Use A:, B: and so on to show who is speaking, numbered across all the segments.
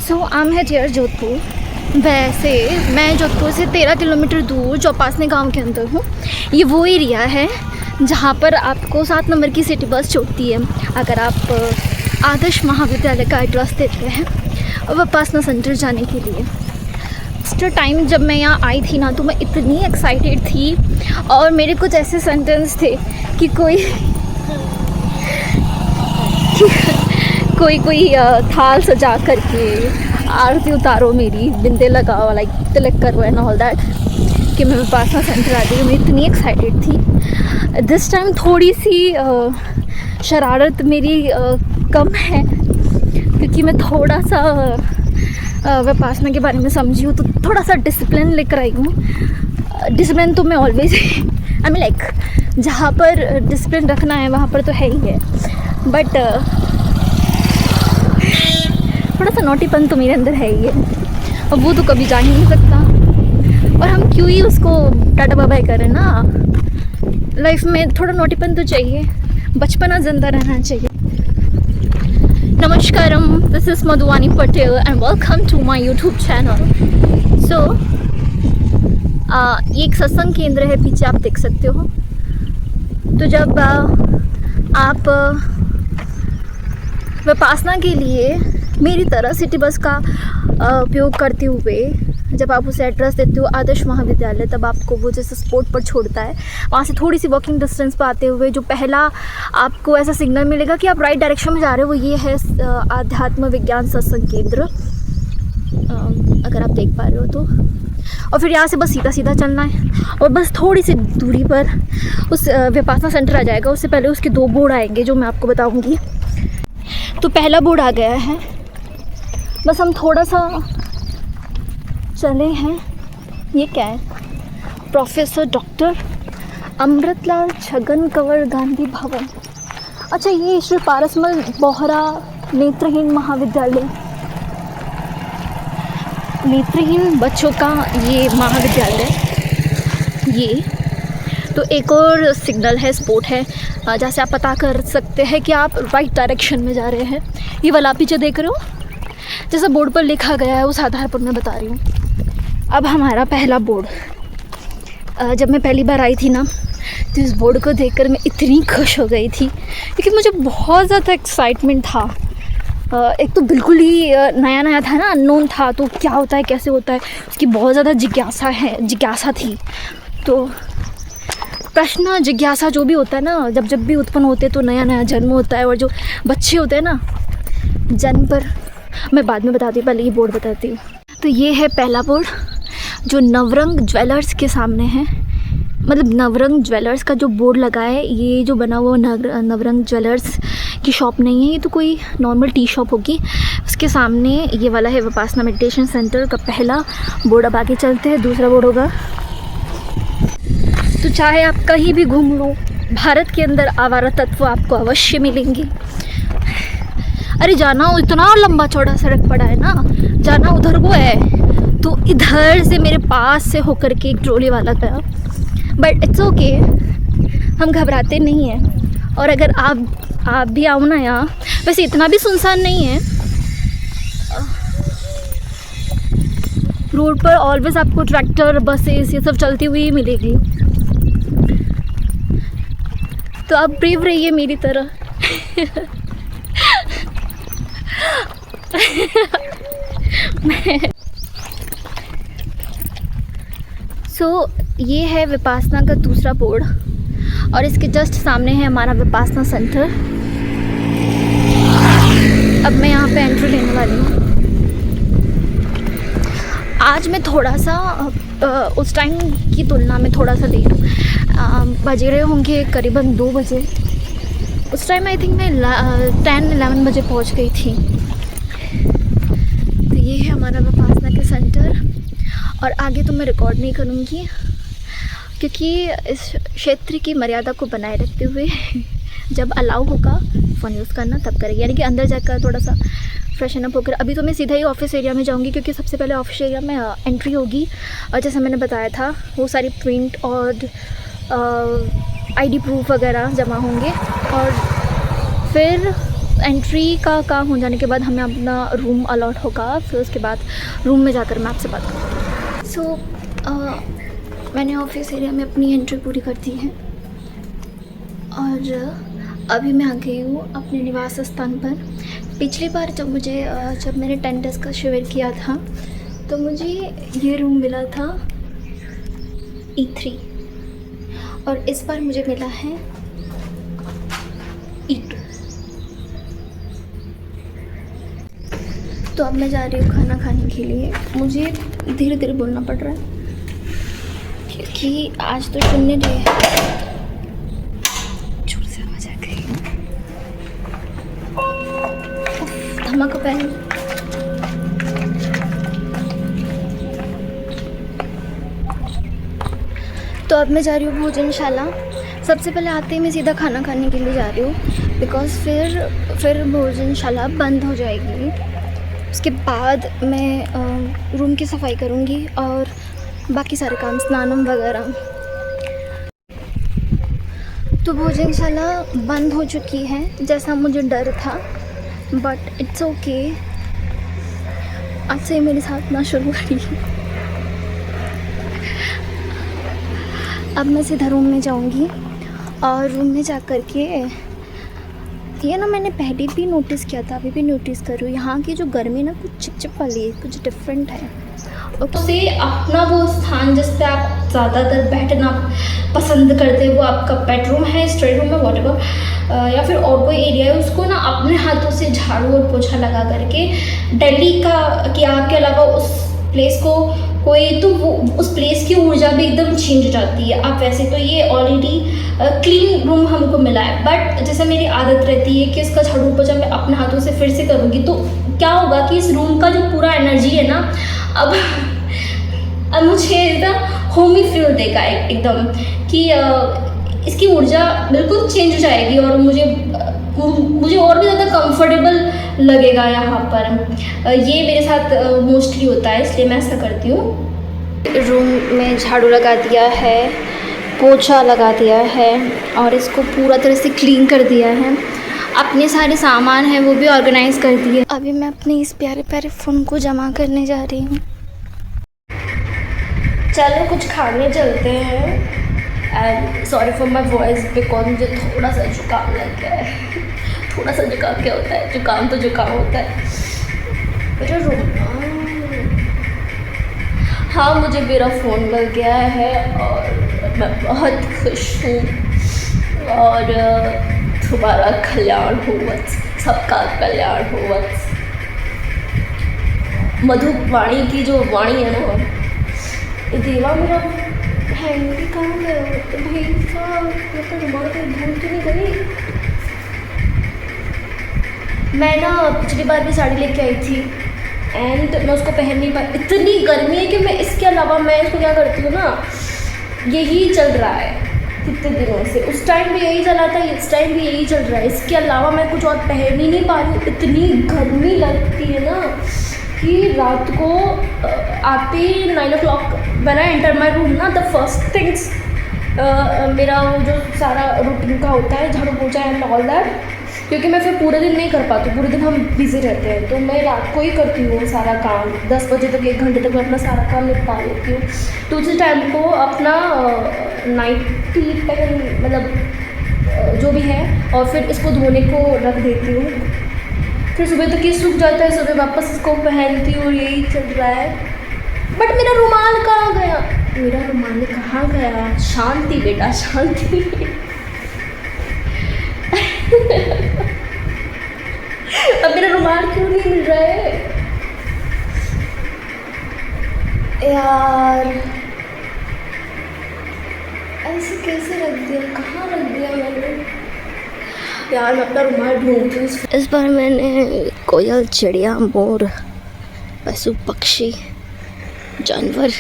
A: So I am here Jodhpur. वैसे मैं जोधपुर से 13 किलोमीटर दूर चौपासने गांव के अंदर हूँ। ये वो एरिया है जहाँ पर आपको 7 नंबर की सिटी बस छोड़ती है अगर आप आदर्श महाविद्यालय का एड्रेस देते हैं विपासना सेंटर जाने के लिए। फर्स्ट टाइम जब मैं यहाँ आई थी ना तो मैं इतनी एक्साइटेड थी और मेरे कुछ ऐसे सेंटेंस थे कि कोई थाल सजा करके आरती उतारो मेरी, बिंदे लगाओ, लाइक तिलक करो एंड ऑल दैट, कि मैं विपासना सेंटर आ गई। मैं इतनी एक्साइटेड थी। दिस टाइम थोड़ी सी शरारत मेरी कम है क्योंकि मैं थोड़ा सा विपासना के बारे में समझी हूँ, तो थोड़ा सा डिसिप्लिन लेकर आई हूँ। डिसिप्लिन तो मैं ऑलवेज आई मीन लाइक जहाँ पर डिसिप्लिन रखना है वहाँ पर तो है ही है, बट थोड़ा सा नोटीपन तो मेरे अंदर है ही है, और वो तो कभी जा ही नहीं सकता। और हम क्यों ही उसको टाटा बाय बाय करें ना, लाइफ में थोड़ा नोटीपन तो चाहिए, बचपना जिंदा रहना चाहिए। नमस्कारम, this is Madhuvani Patel and welcome to my YouTube channel. So ये एक सत्संग केंद्र है, पीछे आप देख सकते हो। तो जब आप विपासना के लिए मेरी तरह सिटी बस का उपयोग करते हुए जब आप उसे एड्रेस देते हो आदर्श महाविद्यालय, तब आपको वो जैसे स्पॉट पर छोड़ता है, वहाँ से थोड़ी सी वॉकिंग डिस्टेंस पर आते हुए जो पहला आपको ऐसा सिग्नल मिलेगा कि आप राइट डायरेक्शन में जा रहे हो, वो ये है आध्यात्म विज्ञान सत्संग केंद्र, अगर आप देख पा रहे हो तो। और फिर यहाँ से बस सीधा सीधा चलना है और बस थोड़ी सी दूरी पर उस विपासना सेंटर आ जाएगा। उससे पहले उसके 2 बोर्ड आएंगे जो मैं आपको बताऊँगी। तो पहला बोर्ड आ गया है, बस हम थोड़ा सा चले हैं। ये क्या है? Professor doctor Amritlal Chhagan Kanwar Gandhi Bhavan. अच्छा, ये श्री पारसमल बोहरा नेत्रहीन महाविद्यालय, नेत्रहीन बच्चों का ये महाविद्यालय। ये तो एक और सिग्नल है, स्पॉट है, जहाँ से आप पता कर सकते हैं कि आप राइट डायरेक्शन में जा रहे हैं। ये वाला आप पीछे देख रहे हो, जैसा बोर्ड पर लिखा गया है उस आधार पर मैं बता रही हूँ। अब हमारा पहला बोर्ड, जब मैं पहली बार आई थी ना तो इस बोर्ड को देखकर मैं इतनी खुश हो गई थी क्योंकि मुझे बहुत ज़्यादा एक्साइटमेंट था। एक तो बिल्कुल ही नया नया था ना, अननोन था, तो क्या होता है कैसे होता है उसकी बहुत ज़्यादा जिज्ञासा थी। तो प्रश्न जिज्ञासा जो भी होता है ना, जब भी उत्पन्न होते तो नया नया जन्म होता है। और जो बच्चे होते हैं ना, जन्म पर मैं बाद में बताती हूँ, पहले ये बोर्ड बताती हूँ। तो ये है पहला बोर्ड जो नवरंग ज्वेलर्स के सामने है, मतलब नवरंग ज्वेलर्स का जो बोर्ड लगा है, ये जो बना हुआ नवरंग ज्वेलर्स की शॉप नहीं है, ये तो कोई नॉर्मल टी शॉप होगी। उसके सामने ये वाला है विपासना मेडिटेशन सेंटर का पहला बोर्ड। अब आगे चलते हैं, दूसरा बोर्ड होगा। तो चाहे आप कहीं भी घूम लो, भारत के अंदर आवारा तत्व आपको अवश्य मिलेंगे। अरे जाना, इतना लंबा चौड़ा सड़क पड़ा है ना, जाना उधर को है। तो इधर से मेरे पास से होकर के एक ट्रॉली वाला गया, बट इट्स ओके, हम घबराते नहीं हैं। और अगर आप भी आओ ना यहाँ, वैसे इतना भी सुनसान नहीं है, रोड पर ऑलवेज आपको ट्रैक्टर, बसेस, ये सब चलती हुई मिलेगी। तो आप ब्रेव रहिए मेरी तरह। सो ये है विपासना का दूसरा बोर्ड और इसके जस्ट सामने है हमारा विपासना सेंटर। अब मैं यहाँ पे एंट्री लेने वाली हूँ। आज मैं थोड़ा सा उस टाइम की तुलना में थोड़ा सा लेट हूँ। बज रहे होंगे करीबन 2 बजे। उस टाइम आई थिंक मैं 10-11 बजे पहुँच गई थी। तो ये है हमारा विपासना के सेंटर। और आगे तो मैं रिकॉर्ड नहीं करूँगी क्योंकि इस क्षेत्र की मर्यादा को बनाए रखते हुए जब अलाउ होगा फ़ोन यूज़ करना तब करेंगे, यानी कि अंदर जाकर थोड़ा सा फ्रेशन अप होकर। अभी तो मैं सीधा ही ऑफिस एरिया में जाऊंगी क्योंकि सबसे पहले ऑफिस एरिया में एंट्री होगी और जैसे मैंने बताया था वो सारी प्रिंट और आईडी प्रूफ वगैरह जमा होंगे और फिर एंट्री का काम हो जाने के बाद हमें अपना रूम अलॉट होगा, फिर उसके बाद रूम में जाकर मैं आपसे बात करूँगी। सो मैंने ऑफिस एरिया में अपनी एंट्री पूरी कर दी है और अभी मैं आ गई हूँ अपने निवास स्थान पर। पिछली बार जब मैंने 10 डेज़ का शिविर किया था तो मुझे ये रूम मिला था E3 और इस बार मुझे मिला है E2। तो अब मैं जा रही हूँ खाना खाने के लिए। मुझे धीरे धीरे बोलना पड़ रहा है क्योंकि आज तो सुनने रहे हैं। जोर से आवाज आ गई। धमाका पहन। तो अब मैं जा रही हूँ भोजनशाला। सबसे पहले आते ही मैं सीधा खाना खाने के लिए जा रही हूँ बिकॉज़ फिर भोजनशाला बंद हो जाएगी। उसके बाद मैं रूम की सफाई करूँगी और बाकी सारे काम, स्नानम वगैरह। तो भोजनशाला बंद हो चुकी है जैसा मुझे डर था, बट इट्स ओके। आज से मेरे साथ ना शुरू करी। अब मैं सीधा रूम में जाऊँगी और रूम में जा कर के ये ना मैंने पहले भी नोटिस किया था, अभी भी नोटिस कर रही हूँ, यहाँ की जो गर्मी ना कुछ चिपचिप वाली है, कुछ डिफरेंट है। उसे अपना वो स्थान जिस पे आप ज़्यादातर बैठना पसंद करते हैं, वो आपका बेडरूम है, स्टडी रूम है, व्हाटएवर, या फिर और कोई एरिया है, उसको ना अपने हाथों से झाड़ू और पोछा लगा करके दिल्ली का कि आपके अलावा उस प्लेस को कोई तो वो उस प्लेस की ऊर्जा भी एकदम चेंज हो जाती है। आप वैसे तो ये ऑलरेडी क्लीन रूम हमको मिला है, बट जैसे मेरी आदत रहती है कि इसका झाड़ू पोछा मैं अपने हाथों से फिर से करूँगी, तो क्या होगा कि इस रूम का जो पूरा एनर्जी है ना अब मुझे एकदम होमी फील देगा एकदम कि इसकी ऊर्जा बिल्कुल चेंज हो जाएगी और मुझे और भी ज़्यादा कंफर्टेबल लगेगा यहाँ पर। ये मेरे साथ मोस्टली होता है, इसलिए मैं ऐसा करती हूँ। रूम में झाड़ू लगा दिया है, पोछा लगा दिया है और इसको पूरा तरह से क्लीन कर दिया है। अपने सारे सामान हैं वो भी ऑर्गेनाइज़ कर दिए। अभी मैं अपने इस प्यारे प्यारे फ़ोन को जमा करने जा रही हूँ। चलो कुछ खाने चलते हैं। And sorry for my voice because मुझे थोड़ा सा जुकाम लग गया है। थोड़ा सा जुकाम क्या होता है, जुकाम तो जुकाम होता है। मेरा हाँ, मुझे मेरा फ़ोन मिल गया है और मैं बहुत खुश हूँ और तुम्हारा कल्याण हो, सबका कल्याण हो। मधुवाणी की जो वाणी है ना, देवा मेरा हैंडी कहाँ गया भाई साहब, मतलब रुमाल को भूल तो नहीं गई। मैं ना पिछली बार भी साड़ी लेके आई थी एंड मैं उसको पहन नहीं पाई। इतनी गर्मी है कि मैं इसके अलावा मैं इसको क्या करती हूँ ना, यही चल रहा है कितने दिनों से। उस टाइम भी यही चला था, इस टाइम भी यही चल रहा है। इसके अलावा मैं कुछ और पहन ही नहीं पा रही हूँ। इतनी गर्मी लगती है ना कि रात को आते 9 o'clock when I enter my room ना, द फर्स्ट थिंग्स मेरा वो जो सारा रूटीन का होता है, झाड़ू पोछा एंड ऑल दैट, क्योंकि मैं फिर पूरे दिन नहीं कर पाती, पूरे दिन हम बिज़ी रहते हैं, तो मैं रात को ही करती हूँ सारा काम। 10 बजे तक 1 घंटे तक मैं अपना सारा काम निपटा लेती हूँ। तो उसी टाइम को अपना नाइटी पहन, मतलब जो भी है, और फिर इसको धोने को रख देती हूँ। फिर सुबह तक ये सूख जाता है, सुबह वापस इसको पहनती हूँ और यही चल रहा है। बट मेरा रुमाल कहाँ गया? मेरा रुमाल कहाँ गया? शांति बेटा, शांति। अब मेरा रुमाल क्यों नहीं मिल रहा है यार? ऐसे कैसे रख दिया? कहाँ रख दिया मैंने यार? मैं अपना रुमाल ढूंढती हूँ। इस बार मैंने कोयल, चिड़िया, मोर, पशु पक्षी, जानवर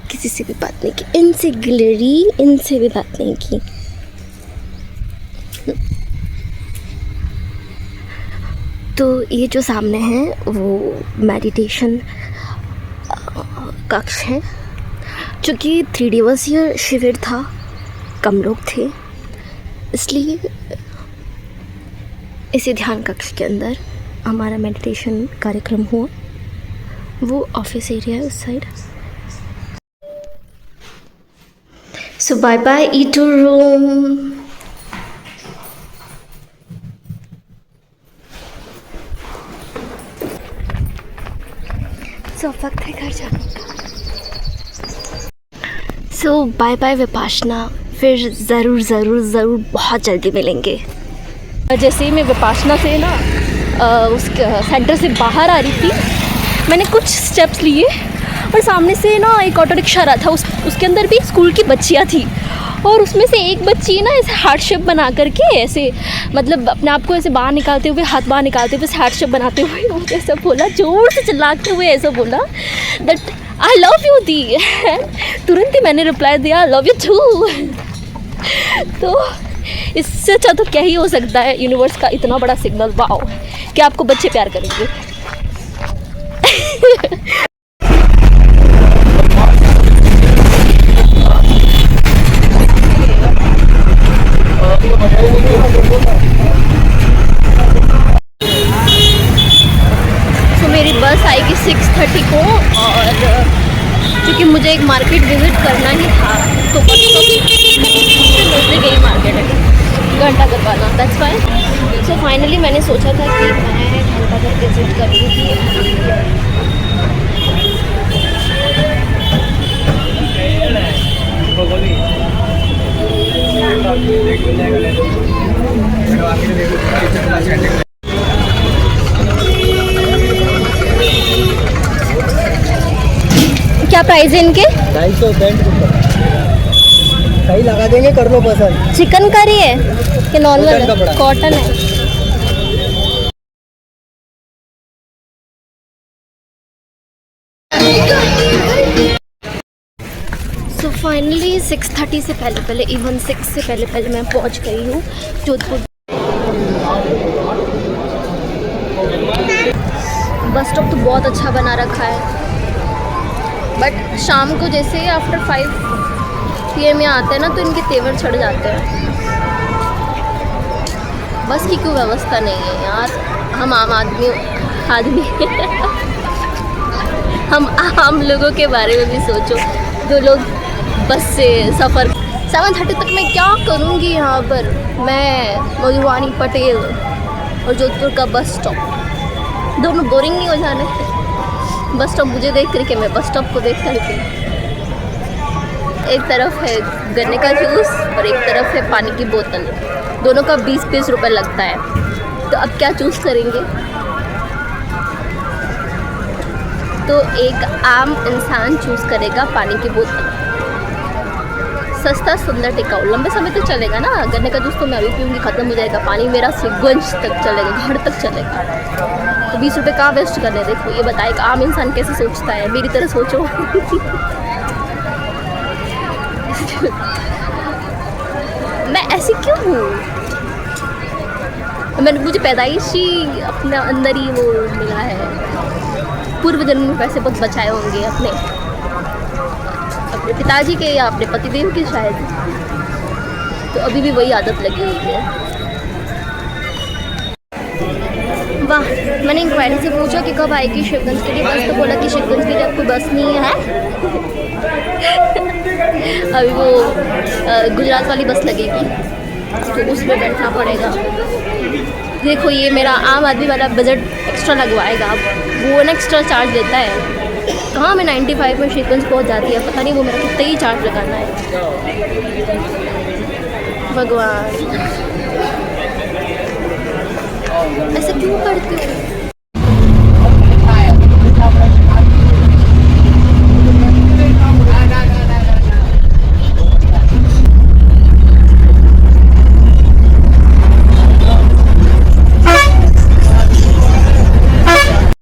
A: किसी से भी बात नहीं की, इनसे गिलहरी, इनसे भी बात नहीं की। तो ये जो सामने है वो मेडिटेशन कक्ष है। चूँकि 3 दिवसीय शिविर था, कम लोग थे, इसलिए इसी ध्यान कक्ष के अंदर हमारा मेडिटेशन कार्यक्रम हुआ। वो ऑफिस एरिया है उस साइड। सो बाय बाय E2 रूम। सो वक्त है घर जाने का। सो बाय बाय विपाशना, फिर ज़रूर ज़रूर ज़रूर बहुत जल्दी मिलेंगे। जैसे ही मैं विपाशना से ना उस सेंटर से बाहर आ रही थी, मैंने कुछ स्टेप्स लिए और सामने से ना एक ऑटो रिक्शा आ रहा था। उसके अंदर भी स्कूल की बच्चियाँ थी और उसमें से एक बच्ची ना ऐसे हार्ट शेप बना करके ऐसे मतलब अपने आप को ऐसे बाहर निकालते हुए, हाथ बाहर निकालते हुए हार्ट शेप बनाते हुए मुझे ऐसा बोला, जोर से चिल्लाते हुए ऐसा बोला दैट आई लव यू दी। तुरंत ही मैंने रिप्लाई दिया लव यू टू। तो इससे अच्छा तो क्या ही हो सकता है, यूनिवर्स का इतना बड़ा सिग्नल, वाओ, कि आपको बच्चे प्यार करेंगे। तो मेरी बस आएगी 6:30 को और क्योंकि मुझे एक मार्केट विजिट करना ही था तो बस तो गई मार्केट है घंटा घर वाला, दैट्स फाइन। सो फाइनली मैंने सोचा था कि मैं घंटा घर विजिट करूँगी। क्या प्राइस है इनके?
B: 250 पेंट सही लगा देंगे, कर लो पसंद।
A: चिकन करी है कि नॉर्मल कॉटन है? सो फाइनली 6:30 से पहले इवन 6 से पहले मैं पहुंच गई हूँ जोधपुर। बस स्टॉप तो बहुत अच्छा बना रखा है, बट शाम को जैसे आफ्टर 5 PM यहाँ आते हैं ना तो इनके तेवर चढ़ जाते हैं। बस की कोई व्यवस्था नहीं है यार। हम आम आदमी हम आम लोगों के बारे में भी सोचो, जो लोग बस से सफ़र 7:30 तक मैं क्या करूँगी यहाँ पर। मैं मधुवानी पटेल और जोधपुर का बस स्टॉप दोनों बोरिंग नहीं हो जाने? बस स्टॉप मुझे देख करके, मैं बस स्टॉप को देख करके। एक तरफ है गन्ने का जूस और एक तरफ है पानी की बोतल, दोनों का 20-20 रुपये लगता है। तो अब क्या चूज़ करेंगे? तो एक आम इंसान चूज़ करेगा पानी की बोतल, सस्ता सुंदर टिकाऊ, लंबे समय तक चलेगा ना। गन्ने का जूस तो मैं अभी पीऊँगी, ख़त्म हो जाएगा। पानी मेरा सिगंज तक चलेगा, घर तक चलेगा। तो 20 रुपये कहाँ वेस्ट करने? देखो ये बताए आम इंसान कैसे सोचता है, मेरी तरह सोचो। मैं ऐसी क्यों हूँ? मुझे पैदाइशी अपने अंदर ही वो मिला है। पूर्व जन्म में पैसे बहुत बचाए होंगे अपने पिताजी के या अपने पतिदेव के शायद, तो अभी भी वही आदत लगी हुई है। वाह, मैंने इंक्वायरी से पूछा कि कब आएगी शिवगंज के लिए बस, तो बोला कि शिवगंज के लिए आपको बस नहीं है। अभी वो गुजरात वाली बस लगेगी तो उसमें बैठना पड़ेगा। देखो ये मेरा आम आदमी वाला बजट एक्स्ट्रा लगवाएगा, अब वो ना एक्स्ट्रा चार्ज लेता है। कहाँ मैं 95 में शिवगंज पहुँच जाती है, पता नहीं वो मेरा कितना ही चार्ज लगाना है। भगवान ऐसे क्यों करते हो?